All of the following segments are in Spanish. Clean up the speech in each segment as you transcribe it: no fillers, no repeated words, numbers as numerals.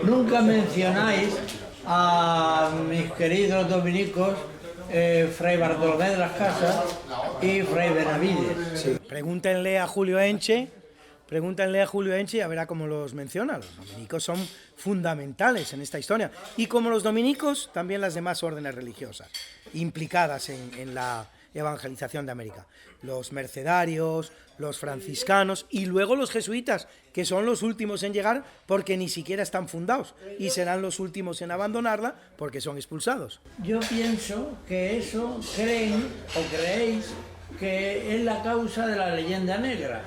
nunca mencionáis a mis queridos dominicos, Fray Bartolomé de las Casas y Fray Benavides. Sí. Pregúntenle a Julio Enche y a verá cómo los menciona. Los dominicos son fundamentales en esta historia. Y como los dominicos, también las demás órdenes religiosas implicadas en la evangelización de América. Los mercedarios, los franciscanos y luego los jesuitas, que son los últimos en llegar porque ni siquiera están fundados y serán los últimos en abandonarla porque son expulsados. Yo pienso que eso creen o creéis que es la causa de la leyenda negra.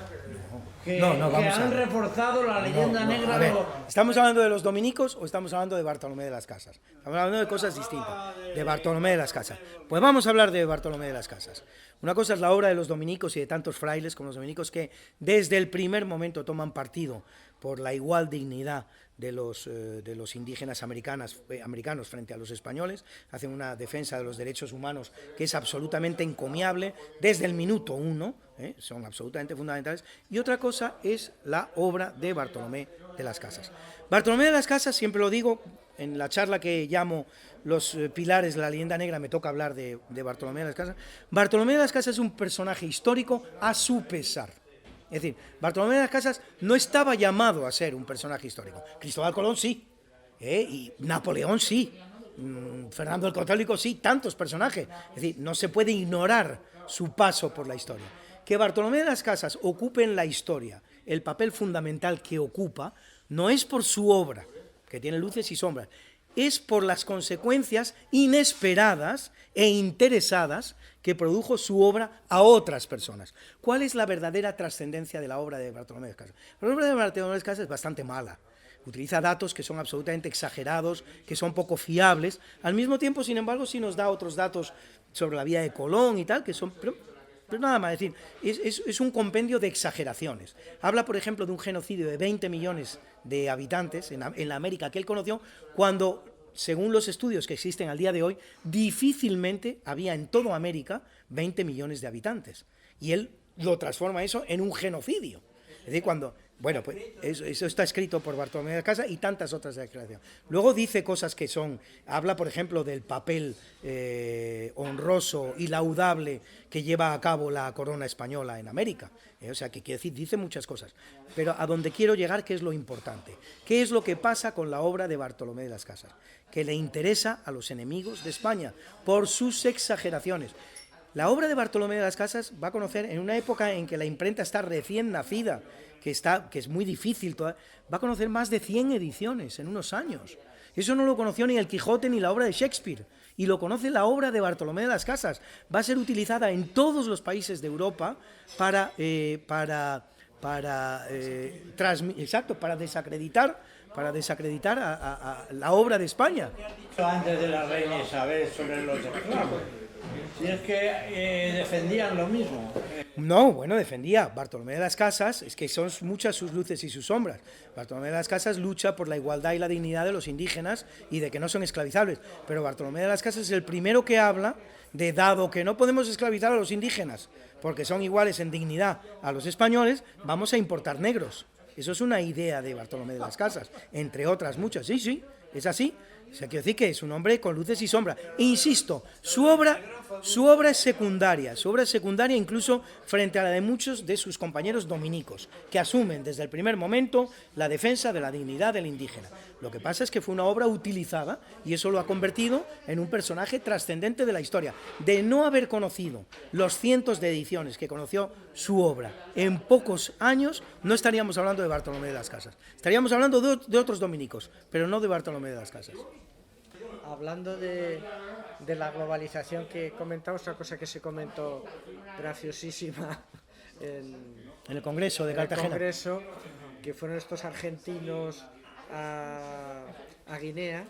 Que han reforzado la leyenda negra. A ver, ¿estamos hablando de los dominicos o estamos hablando de Bartolomé de las Casas? Estamos hablando de cosas distintas. De Bartolomé de las Casas. Pues vamos a hablar de Bartolomé de las Casas. Una cosa es la obra de los dominicos y de tantos frailes como los dominicos que desde el primer momento toman partido por la igual dignidad de los indígenas americanos frente a los españoles, hacen una defensa de los derechos humanos que es absolutamente encomiable desde el minuto uno, son absolutamente fundamentales, y otra cosa es la obra de Bartolomé de las Casas. Bartolomé de las Casas, siempre lo digo, en la charla que llamo Los pilares de la leyenda negra me toca hablar de Bartolomé de las Casas. Bartolomé de las Casas es un personaje histórico a su pesar. Es decir, Bartolomé de las Casas no estaba llamado a ser un personaje histórico. Cristóbal Colón sí, y Napoleón sí, Fernando el Católico sí, tantos personajes. Es decir, no se puede ignorar su paso por la historia. Que Bartolomé de las Casas ocupe en la historia el papel fundamental que ocupa no es por su obra, que tiene luces y sombras, es por las consecuencias inesperadas e interesadas que produjo su obra a otras personas. ¿Cuál es la verdadera trascendencia de la obra de Bartolomé de las Casas? La obra de Bartolomé de las Casas es bastante mala. Utiliza datos que son absolutamente exagerados, que son poco fiables. Al mismo tiempo, sin embargo, sí nos da otros datos sobre la vida de Colón y tal, que son... Pero nada más, es decir, es un compendio de exageraciones. Habla, por ejemplo, de un genocidio de 20 millones de habitantes en la América que él conoció, cuando, según los estudios que existen al día de hoy, difícilmente había en toda América 20 millones de habitantes. Y él lo transforma eso en un genocidio. Es decir, cuando... Bueno, pues eso está escrito por Bartolomé de las Casas y tantas otras declaraciones. Luego dice cosas que son... Habla, por ejemplo, del papel honroso y laudable que lleva a cabo la corona española en América. O sea, que quiere decir, dice muchas cosas. Pero a donde quiero llegar, ¿qué es lo importante? ¿Qué es lo que pasa con la obra de Bartolomé de las Casas? Que le interesa a los enemigos de España por sus exageraciones. La obra de Bartolomé de las Casas va a conocer en una época en que la imprenta está recién nacida, que es muy difícil, va a conocer más de 100 ediciones en unos años. Eso no lo conoció ni el Quijote ni la obra de Shakespeare, y lo conoce la obra de Bartolomé de las Casas. Va a ser utilizada en todos los países de Europa para desacreditar a la obra de España. Antes de la reina Isabel sobre los esclavos. Si es que defendían lo mismo. No, bueno, defendía. Bartolomé de las Casas, es que son muchas sus luces y sus sombras. Bartolomé de las Casas lucha por la igualdad y la dignidad de los indígenas y de que no son esclavizables. Pero Bartolomé de las Casas es el primero que habla de, dado que no podemos esclavizar a los indígenas porque son iguales en dignidad a los españoles, vamos a importar negros. Eso es una idea de Bartolomé de las Casas, entre otras muchas. Sí, es así. O sea, quiero decir que es un hombre con luces y sombras. E insisto, su obra es secundaria incluso frente a la de muchos de sus compañeros dominicos, que asumen desde el primer momento la defensa de la dignidad del indígena. Lo que pasa es que fue una obra utilizada y eso lo ha convertido en un personaje trascendente de la historia. De no haber conocido los cientos de ediciones que conoció su obra en pocos años, no estaríamos hablando de Bartolomé de las Casas. Estaríamos hablando de otros dominicos, pero no de Bartolomé de las Casas. Hablando de la globalización que comentaba, otra cosa que se comentó graciosísima en el Congreso de Cartagena. El Congreso, que fueron estos argentinos a Guinea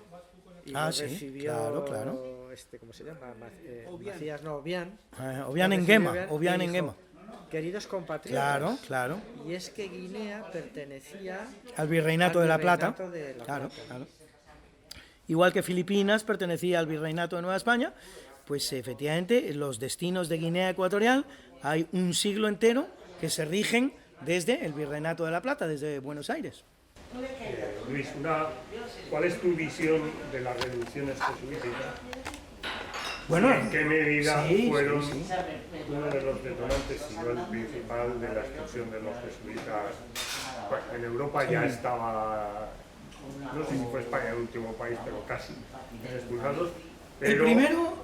y recibió claro. ¿cómo se llama? Macías, no, Obiang. Obiang Nguema. Queridos compatriotas. Claro. Y es que Guinea pertenecía al Virreinato de la Plata. Claro. Igual que Filipinas pertenecía al Virreinato de Nueva España, pues efectivamente los destinos de Guinea Ecuatorial hay un siglo entero que se rigen desde el Virreinato de la Plata, desde Buenos Aires. Luis, ¿Cuál es tu visión de las reducciones jesuíticas? Bueno, ¿En qué medida fueron sí. uno de los detonantes, si no el principal, de la expulsión de los jesuitas? Pues en Europa ya estaba, no sé si fue España el último país, pero casi expulsados. El primero,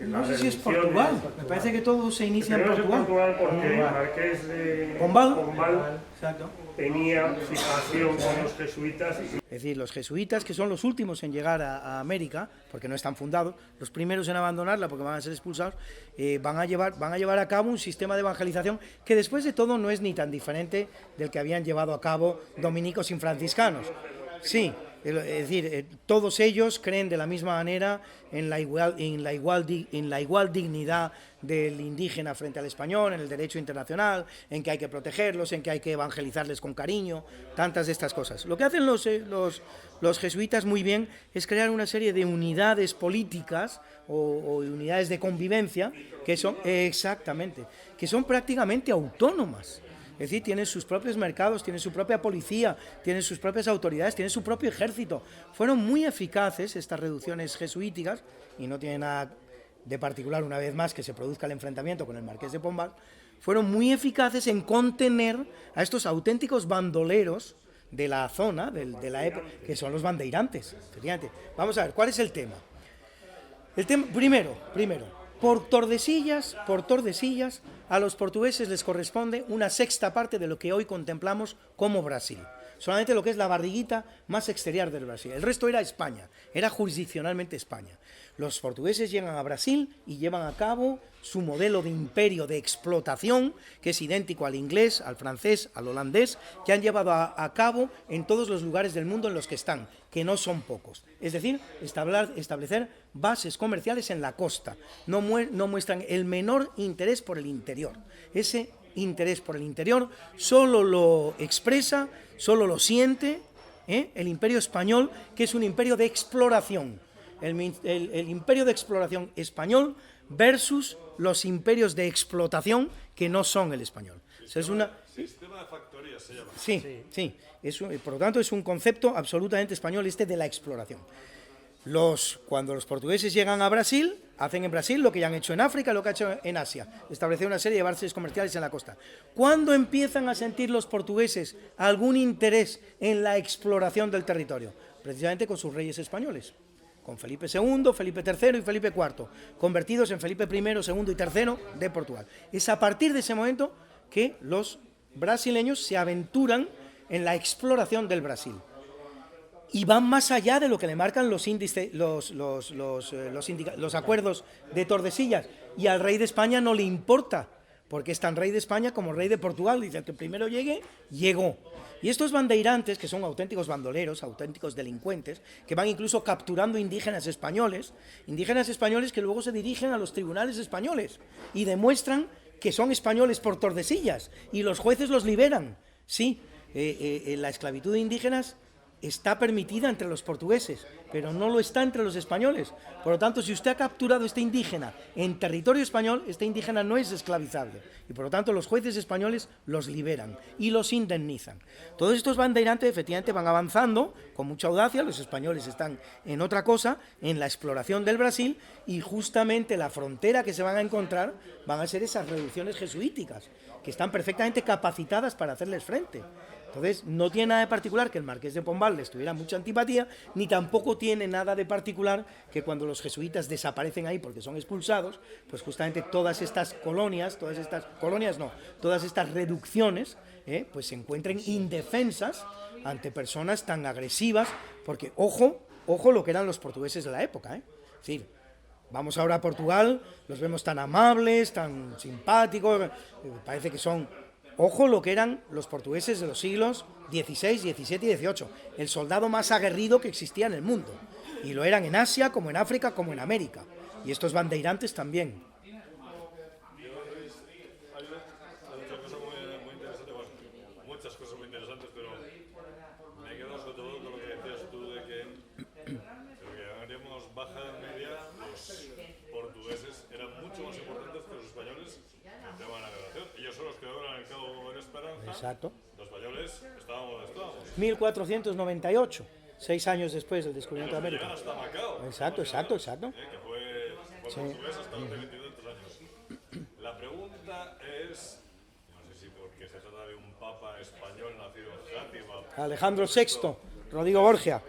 no sé si es Portugal, me parece que todo se inicia en Portugal. Porque el marqués de Pombal. Exacto. tenía fijación con los jesuitas. Es decir, los jesuitas, que son los últimos en llegar a América, porque no están fundados, los primeros en abandonarla porque van a ser expulsados, van a llevar a cabo un sistema de evangelización que después de todo no es ni tan diferente del que habían llevado a cabo dominicos y franciscanos. Sí, es decir, todos ellos creen de la misma manera en la igual dignidad del indígena frente al español, en el derecho internacional, en que hay que protegerlos, en que hay que evangelizarles con cariño, tantas de estas cosas. Lo que hacen los jesuitas muy bien es crear una serie de unidades políticas o unidades de convivencia que son, exactamente, que son prácticamente autónomas. Es decir, tienen sus propios mercados, tienen su propia policía, tienen sus propias autoridades, tienen su propio ejército. Fueron muy eficaces estas reducciones jesuíticas, y no tiene nada de particular una vez más que se produzca el enfrentamiento con el marqués de Pombal, fueron muy eficaces en contener a estos auténticos bandoleros de la zona, de la época, que son los bandeirantes. Vamos a ver, ¿cuál es el tema? El tema, primero, por Tordesillas, a los portugueses les corresponde una sexta parte de lo que hoy contemplamos como Brasil. Solamente lo que es la barriguita más exterior del Brasil. El resto era España, era jurisdiccionalmente España. Los portugueses llegan a Brasil y llevan a cabo su modelo de imperio de explotación, que es idéntico al inglés, al francés, al holandés, que han llevado a cabo en todos los lugares del mundo en los que están, que no son pocos. Es decir, establecer bases comerciales en la costa. No muestran el menor interés por el interior. Ese interés por el interior solo lo expresa, solo lo siente el imperio español, que es un imperio de exploración. El imperio de exploración español versus los imperios de explotación que no son el español. Sistema de factorías se llama. Sí. Por lo tanto, es un concepto absolutamente español de la exploración. Cuando los portugueses llegan a Brasil, hacen en Brasil lo que ya han hecho en África, lo que han hecho en Asia, establecer una serie de bases comerciales en la costa. ¿Cuándo empiezan a sentir los portugueses algún interés en la exploración del territorio? Precisamente con sus reyes españoles, con Felipe II, Felipe III y Felipe IV, convertidos en Felipe I, II y III de Portugal. Es a partir de ese momento que los brasileños se aventuran en la exploración del Brasil. Y van más allá de lo que le marcan los acuerdos de Tordesillas. Y al rey de España no le importa, porque es tan rey de España como rey de Portugal. Dice, el que primero llegue, llegó. Y estos bandeirantes, que son auténticos bandoleros, auténticos delincuentes, que van incluso capturando indígenas españoles que luego se dirigen a los tribunales españoles y demuestran que son españoles por Tordesillas, y los jueces los liberan. Sí, la esclavitud de indígenas está permitida entre los portugueses, pero no lo está entre los españoles. Por lo tanto, si usted ha capturado a este indígena en territorio español, este indígena no es esclavizable. Y por lo tanto, los jueces españoles los liberan y los indemnizan. Todos estos bandeirantes efectivamente van avanzando con mucha audacia. Los españoles están en otra cosa, en la exploración del Brasil, y justamente la frontera que se van a encontrar van a ser esas reducciones jesuíticas, que están perfectamente capacitadas para hacerles frente. Entonces, no tiene nada de particular que el marqués de Pombal les tuviera mucha antipatía, ni tampoco tiene nada de particular que cuando los jesuitas desaparecen ahí porque son expulsados, pues justamente todas estas reducciones, pues se encuentren indefensas ante personas tan agresivas, porque ojo lo que eran los portugueses de la época, Es decir, vamos ahora a Portugal, los vemos tan amables, tan simpáticos, parece que son... Ojo lo que eran los portugueses de los siglos XVI, XVII y XVIII, el soldado más aguerrido que existía en el mundo. Y lo eran en Asia, como en África, como en América. Y estos bandeirantes también. Hay muchas cosas muy interesantes, pero me he quedado sobre todo con lo que decías tú de que haríamos baja media, los portugueses eran mucho más importantes que los españoles en el tema de la navegación. Ellos son los que ahora han Cabo en Esperanza. Exacto. Los españoles estábamos donde estábamos. 1498. 6 años después del descubrimiento de América. Llegan hasta Macao. Exacto. Que fue portugués hasta hace 22 años. La pregunta es, no sé si porque se trata de un papa español nacido en Játiva. Alejandro VI, Rodrigo Borgia.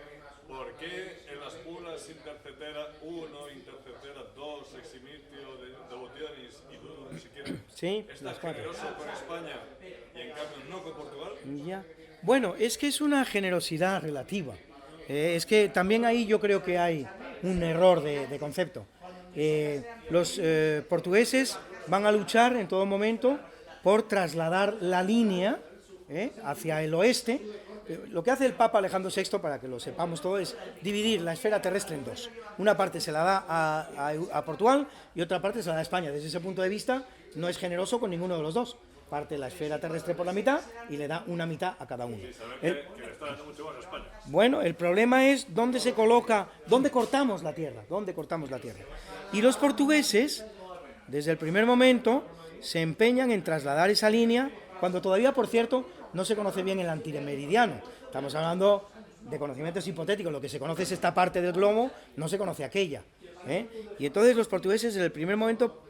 ¿Por qué en las bulas intercetera 1, intercetera 2, eximitio de devotionis y tú, si quieres, Sí, estás las 4. generoso con España y en cambio no con Portugal? Ya. Bueno, es que es una generosidad relativa. Es que también ahí yo creo que hay un error de concepto. Los portugueses van a luchar en todo momento por trasladar la línea hacia el oeste. Lo que hace el Papa Alejandro VI, para que lo sepamos todo, es dividir la esfera terrestre en dos. Una parte se la da a Portugal y otra parte se la da a España. Desde ese punto de vista no es generoso con ninguno de los dos. Parte la esfera terrestre por la mitad y le da una mitad a cada uno. Que le está dando mucho más a España. Bueno, el problema es dónde se coloca, dónde cortamos la tierra, Y los portugueses, desde el primer momento, se empeñan en trasladar esa línea, cuando todavía, por cierto, no se conoce bien el antimeridiano. Estamos hablando de conocimientos hipotéticos, lo que se conoce es esta parte del globo, no se conoce aquella. Y entonces los portugueses, desde el primer momento,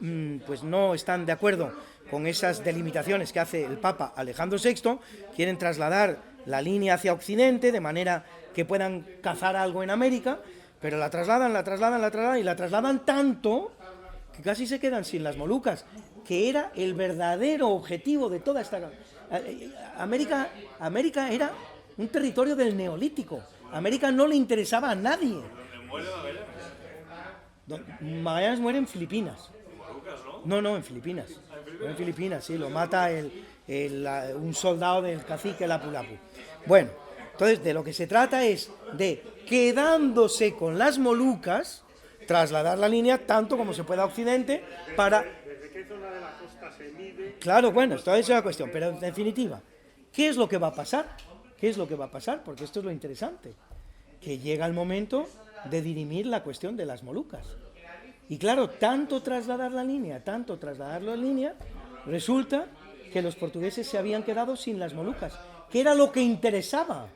pues no están de acuerdo con esas delimitaciones que hace el Papa Alejandro VI, quieren trasladar la línea hacia Occidente, de manera que puedan cazar algo en América, pero la trasladan y la trasladan tanto que casi se quedan sin las Molucas, que era el verdadero objetivo de toda esta... América era un territorio del Neolítico. América no le interesaba a nadie. Magallanes muere en Filipinas. No, en Filipinas. En Filipinas, sí, lo mata un soldado del cacique Lapu-Lapu. Bueno, entonces de lo que se trata es de, quedándose con las Molucas, trasladar la línea tanto como se pueda a Occidente para... ¿Desde qué zona de la costa se mide? Claro, bueno, esa es la cuestión, pero en definitiva, ¿qué es lo que va a pasar? Porque esto es lo interesante, que llega el momento de dirimir la cuestión de las Molucas. Y claro, tanto trasladar la línea, resulta que los portugueses se habían quedado sin las Molucas, que era lo que interesaba.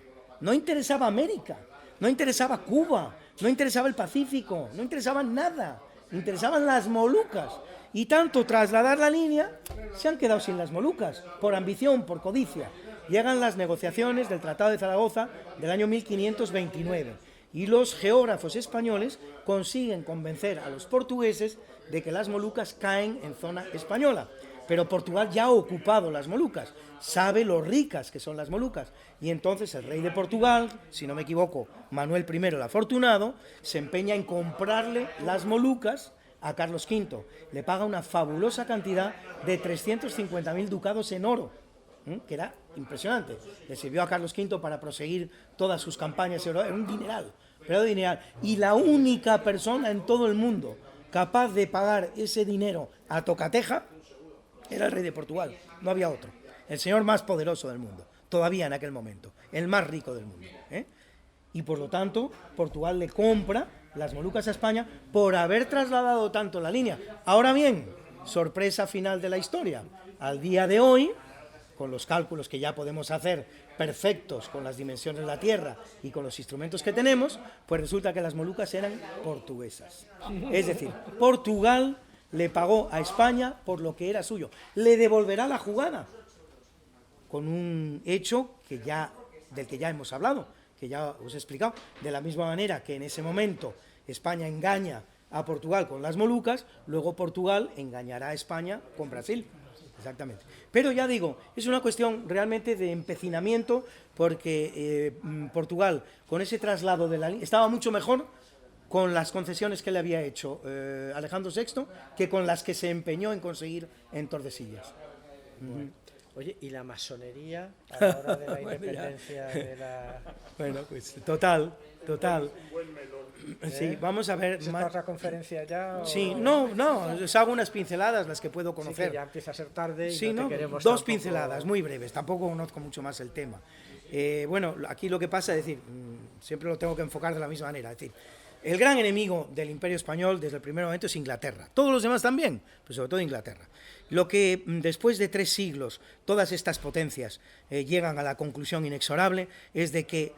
No interesaba América, no interesaba Cuba, no interesaba el Pacífico, no interesaba nada, interesaban las Molucas. Y tanto trasladar la línea, se han quedado sin las Molucas, por ambición, por codicia. Llegan las negociaciones del Tratado de Zaragoza del año 1529. Y los geógrafos españoles consiguen convencer a los portugueses de que las Molucas caen en zona española. Pero Portugal ya ha ocupado las Molucas, sabe lo ricas que son las Molucas. Y entonces el rey de Portugal, si no me equivoco, Manuel I el Afortunado, se empeña en comprarle las Molucas a Carlos V. Le paga una fabulosa cantidad de 350.000 ducados en oro, que era impresionante. Le sirvió a Carlos V para proseguir todas sus campañas, era un dineral, pero dineral. Y la única persona en todo el mundo capaz de pagar ese dinero a tocateja era el rey de Portugal, no había otro. El señor más poderoso del mundo, todavía en aquel momento, el más rico del mundo. Y por lo tanto, Portugal le compra las Molucas a España por haber trasladado tanto la línea. Ahora bien, sorpresa final de la historia, al día de hoy, con los cálculos que ya podemos hacer perfectos con las dimensiones de la Tierra y con los instrumentos que tenemos, pues resulta que las Molucas eran portuguesas. Es decir, Portugal le pagó a España por lo que era suyo. Le devolverá la jugada, con un hecho del que ya hemos hablado, que ya os he explicado. De la misma manera que en ese momento España engaña a Portugal con las Molucas, luego Portugal engañará a España con Brasil. Exactamente. Pero ya digo, es una cuestión realmente de empecinamiento, porque Portugal, con ese traslado de la línea, estaba mucho mejor con las concesiones que le había hecho Alejandro VI que con las que se empeñó en conseguir en Tordesillas. Oye, ¿y la masonería a la hora de la independencia de la...? Bueno, pues total. Sí, vamos a ver... ¿Es otra conferencia ya? Sí, no, os hago unas pinceladas, las que puedo conocer. Sí, que ya empieza a ser tarde y sí, no te queremos dos pinceladas, muy breves, tampoco conozco mucho más el tema. Bueno, aquí lo que pasa es decir, siempre lo tengo que enfocar de la misma manera, es decir, el gran enemigo del Imperio Español desde el primer momento es Inglaterra. Todos los demás también, pero sobre todo Inglaterra. Lo que después de 3 siglos todas estas potencias llegan a la conclusión inexorable es de que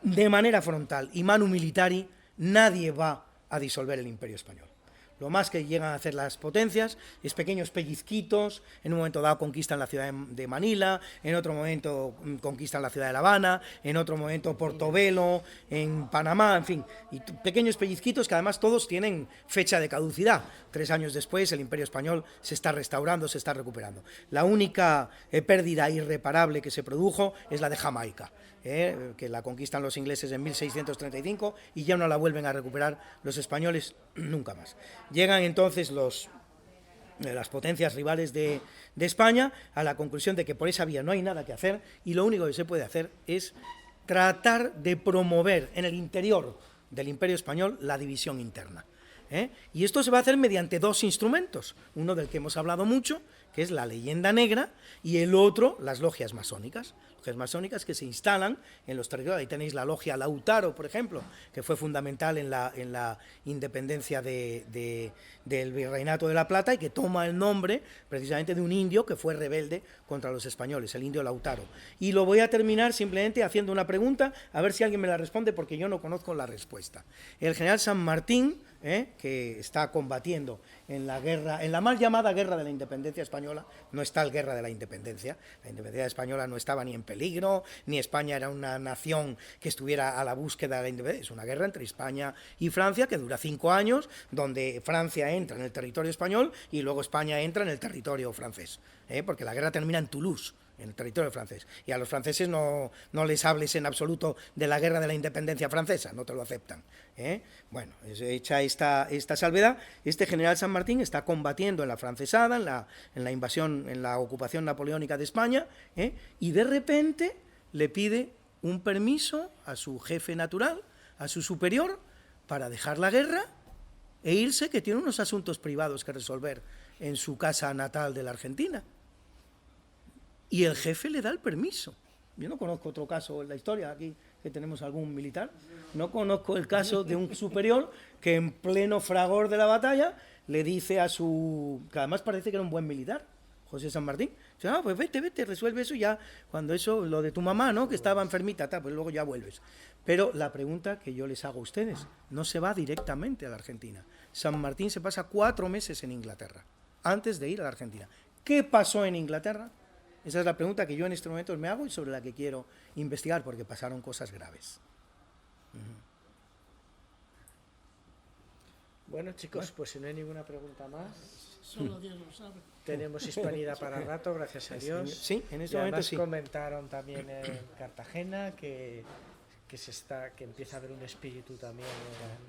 de manera frontal y manu militari, nadie va a disolver el Imperio Español. Lo más que llegan a hacer las potencias es pequeños pellizquitos, en un momento dado conquistan la ciudad de Manila, en otro momento conquistan la ciudad de La Habana, en otro momento Portobelo, en Panamá, en fin, y pequeños pellizquitos que además todos tienen fecha de caducidad. 3 años después el Imperio Español se está restaurando, se está recuperando. La única pérdida irreparable que se produjo es la de Jamaica, que la conquistan los ingleses en 1635 y ya no la vuelven a recuperar los españoles nunca más. Llegan entonces las potencias rivales de España a la conclusión de que por esa vía no hay nada que hacer y lo único que se puede hacer es tratar de promover en el interior del Imperio Español la división interna. Y esto se va a hacer mediante 2 instrumentos, uno del que hemos hablado mucho, que es la leyenda negra, y el otro, las logias masónicas que se instalan en los territorios. Ahí tenéis la logia Lautaro, por ejemplo, que fue fundamental en la independencia del Virreinato de la Plata y que toma el nombre precisamente de un indio que fue rebelde contra los españoles, el indio Lautaro. Y lo voy a terminar simplemente haciendo una pregunta, a ver si alguien me la responde, porque yo no conozco la respuesta. El general San Martín, que está combatiendo en la guerra, en la mal llamada Guerra de la Independencia Española, no está la Guerra de la Independencia española no estaba ni en peligro, ni España era una nación que estuviera a la búsqueda de la independencia, es una guerra entre España y Francia que dura 5 años, donde Francia entra en el territorio español y luego España entra en el territorio francés, porque la guerra termina en Toulouse, en el territorio francés, y a los franceses no les hables en absoluto de la guerra de la independencia francesa, no te lo aceptan. Bueno, hecha esta salvedad, este general San Martín está combatiendo en la francesada, en la invasión, en la ocupación napoleónica de España, y de repente le pide un permiso a su jefe natural, a su superior, para dejar la guerra e irse, que tiene unos asuntos privados que resolver en su casa natal de la Argentina. Y el jefe le da el permiso. Yo no conozco otro caso en la historia, aquí que tenemos algún militar, no conozco el caso de un superior que en pleno fragor de la batalla le dice a su... que además parece que era un buen militar, José San Martín, dice, pues vete, resuelve eso ya, cuando eso, lo de tu mamá, ¿no?, que estaba enfermita, pues luego ya vuelves. Pero la pregunta que yo les hago a ustedes, no se va directamente a la Argentina. San Martín se pasa 4 meses en Inglaterra, antes de ir a la Argentina. ¿Qué pasó en Inglaterra? Esa es la pregunta que yo en este momento me hago y sobre la que quiero investigar, porque pasaron cosas graves. Bueno, chicos, pues si no hay ninguna pregunta más, Solo Dios lo sabe. tenemos hispanidad para rato, gracias a Dios. Sí, en este Y momento además sí. comentaron también en Cartagena que empieza a haber un espíritu también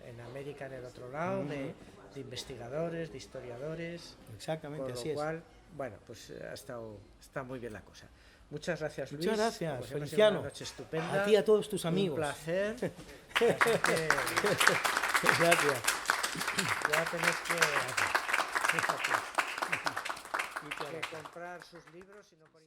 en América, en el otro lado, de investigadores, de historiadores. Exactamente, por lo así es. cual, bueno, pues está muy bien la cosa. Muchas gracias, Luis. Muchas gracias, Pues hemos tenido Feliciano. una noche estupenda. A ti y a todos tus amigos. Un placer. Así Gracias. ya tenéis que comprar sus libros y no por